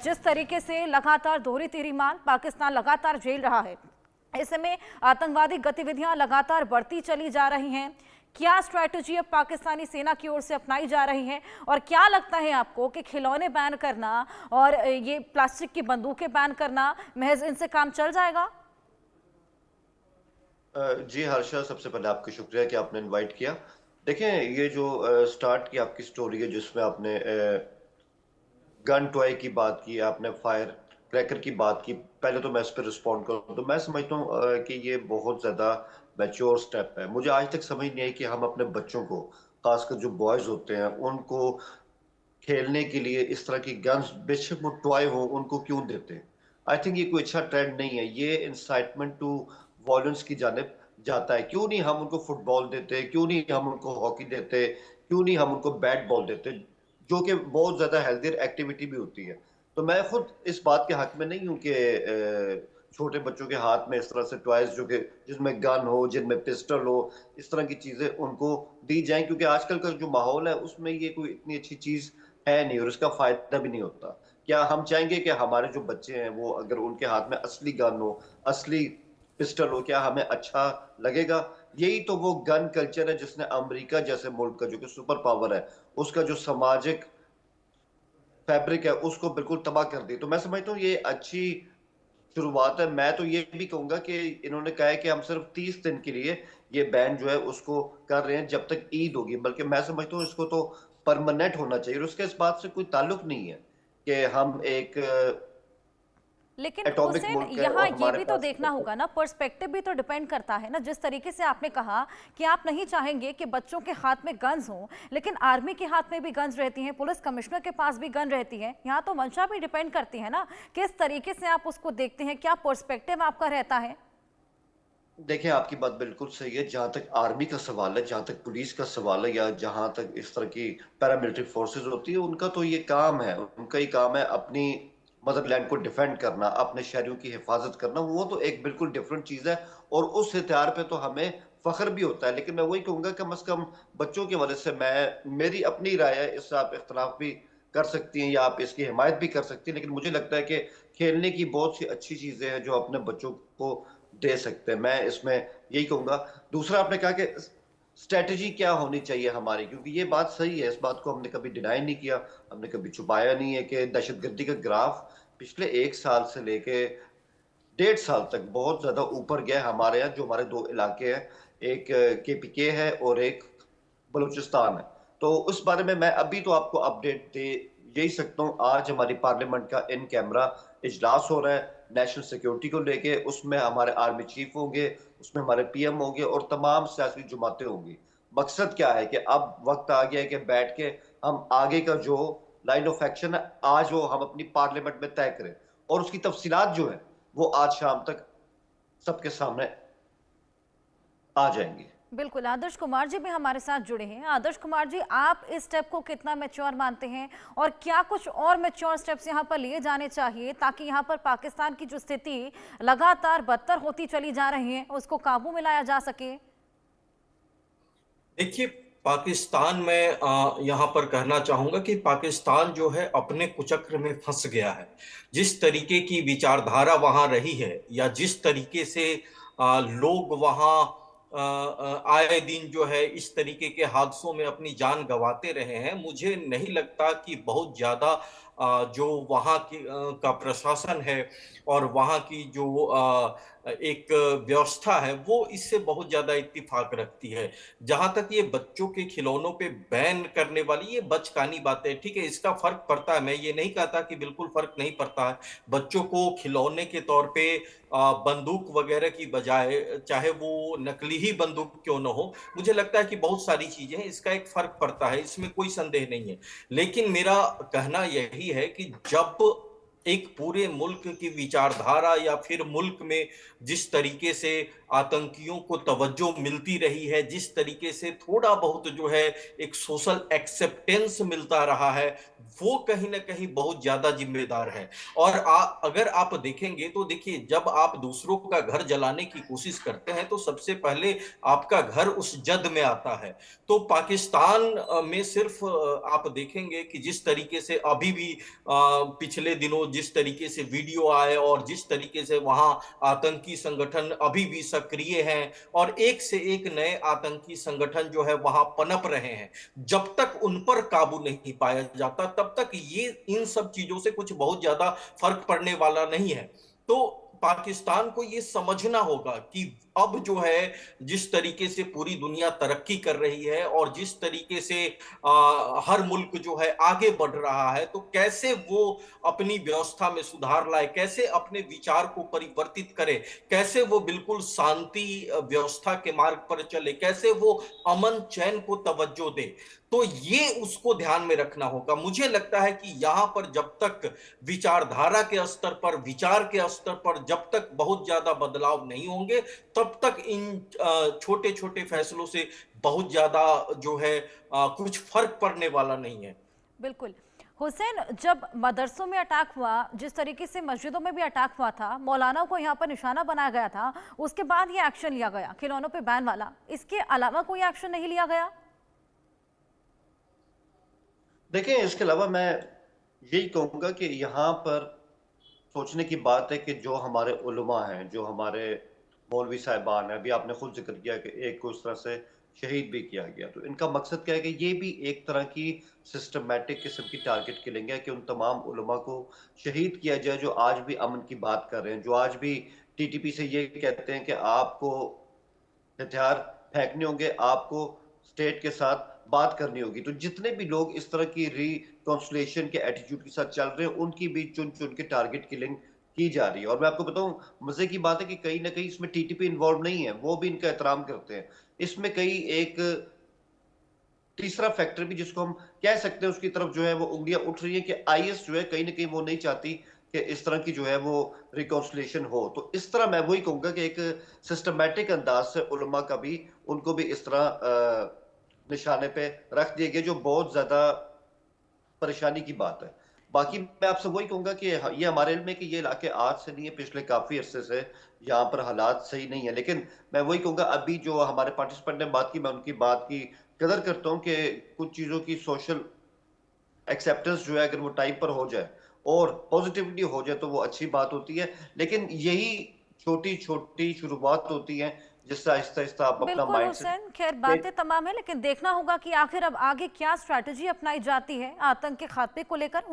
जिस तरीके से लगातार दोहरी तीरमान पाकिस्तान लगातार झेल रहा है, ऐसे में आतंकवादी गतिविधियां लगातार बढ़ती चली जा रही हैं। क्या स्ट्रैटेजी अब पाकिस्तानी सेना की ओर से अपनाई जा रही है, और क्या लगता है आपको कि खिलौने बैन करना और ये प्लास्टिक की बंदूकें बैन करना महज इनसे काम चल जाएगा? जी हर्षा, सबसे पहले आपका शुक्रिया कि आपने इनवाइट किया। देखें, ये जो स्टार्ट की आपकी स्टोरी है जिसमें आपने गन टॉय की बात की, आपने फायर क्रैकर की बात की, पहले तो मैं इस पर रिस्पॉन्ड करूँ तो मैं समझता हूँ कि ये बहुत ज़्यादा मैच्योर स्टेप है। मुझे आज तक समझ नहीं आई कि हम अपने बच्चों को, खासकर जो बॉयज़ होते हैं, उनको खेलने के लिए इस तरह की गन्स, बेशक वो टॉय हो, उनको क्यों देते हैं। आई थिंक ये कोई अच्छा ट्रेंड नहीं है। ये इंसाइटमेंट टू वॉयलेंस की जानिब जाता है। क्यों नहीं हम उनको फुटबॉल देते, क्यों नहीं हम उनको हॉकी देते, क्यों नहीं हम उनको बैट बॉल देते, जो कि बहुत ज्यादा हेल्थियर एक्टिविटी भी होती है। तो मैं खुद इस बात के हक में नहीं हूं कि छोटे बच्चों के हाथ में इस तरह से टॉयज जो कि जिसमें गन हो, जिनमें पिस्टल हो, इस तरह की चीजें उनको दी जाएं, क्योंकि आजकल का जो माहौल है उसमें ये कोई इतनी अच्छी चीज है नहीं और इसका फायदा भी नहीं होता। क्या हम चाहेंगे कि हमारे जो बच्चे हैं वो अगर उनके हाथ में असली गन हो, असली पिस्टल हो, क्या हमें अच्छा लगेगा? यही तो वो गन कल्चर है जिसने अमेरिका जैसे मुल्क का, जो कि सुपर पावर है, उसका जो सामाजिक फैब्रिक है उसको बिल्कुल तबाह कर दी। तो मैं समझता हूँ ये अच्छी शुरुआत है। मैं तो ये भी कहूंगा कि इन्होंने कहा है कि हम सिर्फ 30 दिन के लिए ये बैन जो है उसको कर रहे हैं जब तक ईद होगी, बल्कि मैं समझता हूँ इसको तो परमानेंट होना चाहिए। और उसके इस बात से कोई ताल्लुक नहीं है कि हम एक लेकिन एटॉमिक हुसैन, मुल्क है यहाँ और ये हमारे भी तो पास देखना होगा ना, पर्सपेक्टिव भी तो डिपेंड करता है ना। जिस तरीके से आपने कहा कि आप नहीं चाहेंगे कि बच्चों के हाथ में गन्स हों, लेकिन आर्मी के हाथ में भी गन्स रहती हैं, पुलिस कमिश्नर के पास भी गन रहती है। यहाँ तो मंशा भी डिपेंड करती है ना, किस तरीके से आप उसको देखते हैं, क्या पर्सपेक्टिव आपका रहता है। देखिए, आपकी बात बिल्कुल सही है। जहां तक आर्मी का सवाल है, जहां तक पुलिस का सवाल है, या जहां तक इस तरह की पैरामिलिट्री फोर्सेस होती है, उनका तो ये काम है, उनका ही काम है अपनी मदरलैंड को डिफेंड करना, अपने शहरियों की हिफाजत करना। वो तो एक बिल्कुल डिफरेंट चीज है और उस हथियार पे तो हमें फख्र भी होता है। लेकिन मैं वही कहूंगा, कम अज कम बच्चों के वजह से, मेरी अपनी राय है, इससे आप इख्तलाफ भी कर सकती हैं या आप इसकी हिमायत भी कर सकती हैं, लेकिन मुझे लगता है कि खेलने की बहुत सी अच्छी चीजें हैं जो अपने बच्चों को दे सकते हैं। मैं इसमें यही कहूंगा। दूसरा, आपने कहा कि स्ट्रेटेजी क्या होनी चाहिए हमारी, क्योंकि ये बात सही है, इस बात को हमने कभी डिनाई नहीं किया, हमने कभी छुपाया नहीं है कि दहशतगर्दी का ग्राफ पिछले 1 साल से लेके 1.5 साल तक बहुत ज्यादा ऊपर गया है। हमारे यहाँ जो हमारे दो इलाके हैं, एक KPK है और एक बलूचिस्तान है। तो उस बारे में मैं अभी तो आपको अपडेट दे यही सकता हूँ। आज हमारी पार्लियामेंट का इन कैमरा इजलास हो रहा है नेशनल सिक्योरिटी को लेके। उसमें हमारे आर्मी चीफ होंगे, उसमें हमारे PM होंगे और तमाम सियासी जमातें होंगी। मकसद क्या है कि अब वक्त आ गया है कि बैठ के हम आगे का जो लाइन ऑफ एक्शन है आज वो हम अपनी पार्लियामेंट में तय करें, और उसकी तफसीलात जो है वो आज शाम तक सबके सामने आ जाएंगी। बिल्कुल, आदर्श कुमार जी भी हमारे साथ जुड़े हैं। आदर्श कुमार जी, आप इस स्टेप को कितना मैच्योर मानते हैं, और क्या कुछ और मैच्योर स्टेप्स यहाँ पर लिए जाने चाहिए ताकि यहाँ पर पाकिस्तान की जो स्थिति लगातार बदतर होती चली जा रही है उसको काबू में लाया जा सके? देखिए, पाकिस्तान में यहाँ पर कहना चाहूंगा कि पाकिस्तान जो है अपने कुचक्र में फंस गया है। जिस तरीके की विचारधारा वहां रही है, या जिस तरीके से लोग वहां आए दिन जो है इस तरीके के हादसों में अपनी जान गंवाते रहे हैं, मुझे नहीं लगता कि बहुत ज्यादा जो वहां की का प्रशासन है और वहां की जो एक व्यवस्था है वो इससे बहुत ज्यादा इत्तेफाक रखती है। जहां तक ये बच्चों के खिलौनों पे बैन करने वाली ये बचकानी बात है, ठीक है, इसका फर्क पड़ता है। मैं ये नहीं कहता कि बिल्कुल फर्क नहीं पड़ता है। बच्चों को खिलौने के तौर पे बंदूक वगैरह की बजाय, चाहे वो नकली ही बंदूक क्यों ना हो, मुझे लगता है कि बहुत सारी चीजें हैं, इसका एक फर्क पड़ता है, इसमें कोई संदेह नहीं है। लेकिन मेरा कहना यही है कि जब एक पूरे मुल्क की विचारधारा या फिर मुल्क में जिस तरीके से आतंकियों को तवज्जो मिलती रही है, जिस तरीके से थोड़ा बहुत जो है एक सोशल एक्सेप्टेंस मिलता रहा है, वो कहीं ना कहीं बहुत ज्यादा जिम्मेदार है। और अगर आप देखेंगे तो देखिए, जब आप दूसरों का घर जलाने की कोशिश करते हैं तो सबसे पहले आपका घर उस जद में आता है। तो पाकिस्तान में सिर्फ आप देखेंगे कि जिस तरीके से अभी भी पिछले दिनों जिस तरीके से वीडियो आए और जिस तरीके से वहां आतंकी संगठन अभी भी सक्रिय हैं और एक से एक नए आतंकी संगठन जो है वहां पनप रहे हैं, जब तक उन पर काबू नहीं पाया जाता तब तक ये इन सब चीजों से कुछ बहुत ज्यादा फर्क पड़ने वाला नहीं है। तो पाकिस्तान को ये समझना होगा कि अब जो है जिस तरीके से पूरी दुनिया तरक्की कर रही है और जिस तरीके से हर मुल्क जो है आगे बढ़ रहा है, तो कैसे वो अपनी व्यवस्था में सुधार लाए, कैसे अपने विचार को परिवर्तित करे, कैसे वो बिल्कुल शांति व्यवस्था के मार्ग पर चले, कैसे वो अमन चैन को तवज्जो दे। तो ये उसको ध्यान में रखना होगा। मुझे लगता है कि यहां पर जब तक विचारधारा के स्तर पर, विचार के स्तर पर जब तक बहुत ज्यादा बदलाव नहीं होंगे, तब तक इन छोटे छोटे फैसलों से बहुत ज्यादा जो है कुछ फर्क पड़ने वाला नहीं है। बिल्कुल। हुसैन, जब मदरसों में अटैक हुआ, जिस तरीके से मस्जिदों में भी अटैक हुआ था, मौलाना को यहाँ पर निशाना बनाया गया था, उसके बाद ये एक्शन लिया गया खिलौनों पे बैन वाला, इसके अलावा कोई एक्शन नहीं लिया गया? देखें, इसके अलावा मैं यही कहूँगा कि यहाँ पर सोचने की बात है कि जो हमारे उलमा हैं, जो हमारे मौलवी साहिबान हैं, अभी आपने खुद जिक्र किया कि एक को इस तरह से शहीद भी किया गया, तो इनका मकसद क्या है कि ये भी एक तरह की सिस्टमैटिक किस्म की टारगेट किलिंग है कि उन तमाम उलमा को शहीद किया जाए जो आज भी अमन की बात कर रहे हैं, जो आज भी टीटीपी से ये कहते हैं कि आपको हथियार फेंकने होंगे, आपको स्टेट के साथ बात करनी होगी। तो जितने भी लोग इस तरह की रिकॉन्सिलिएशन के एटीट्यूड के साथ चल रहे हैं, उनकी भी चुन चुन के टारगेट किलिंग की जा रही है। और मैं आपको बताऊं, मजे की बात है कि कहीं ना कहीं इसमें टीटीपी इन्वॉल्व नहीं है, वो भी इनका एहतराम करते हैं। इसमें कई एक तीसरा फैक्टर भी जिसको हम कह सकते हैं उसकी तरफ जो है वो उंगलियां उठ रही है कि आईएस जो है कहीं ना कहीं वो नहीं चाहती कि इस तरह की जो है वो रिकॉन्सिलिएशन हो। तो इस तरह मैं वही कहूंगा कि एक सिस्टमैटिक अंदाज से उलमा का भी, उनको भी इस तरह निशाने पे रख दिए गए, जो बहुत ज्यादा परेशानी की बात है। बाकी मैं आपसे वही कहूंगा कि ये हमारे इल्म में कि ये इलाके आज से नहीं है, पिछले काफी अरसे से यहाँ पर हालात सही नहीं है। लेकिन मैं वही कहूंगा, अभी जो हमारे पार्टिसिपेंट ने बात की, मैं उनकी बात की कदर करता हूँ कि कुछ चीजों की सोशल एक्सेप्टेंस जो है अगर वो टाइम पर हो जाए और पॉजिटिविटी हो जाए तो वो अच्छी बात होती है। लेकिन यही छोटी छोटी शुरुआत होती है जिससे आहिस्ता आहिस्ता आप अपना बिल्कुल माइंड हुसैन, खैर बातें तमाम है, लेकिन देखना होगा कि आखिर अब आगे क्या स्ट्रैटेजी अपनाई जाती है आतंक के खात्मे को लेकर।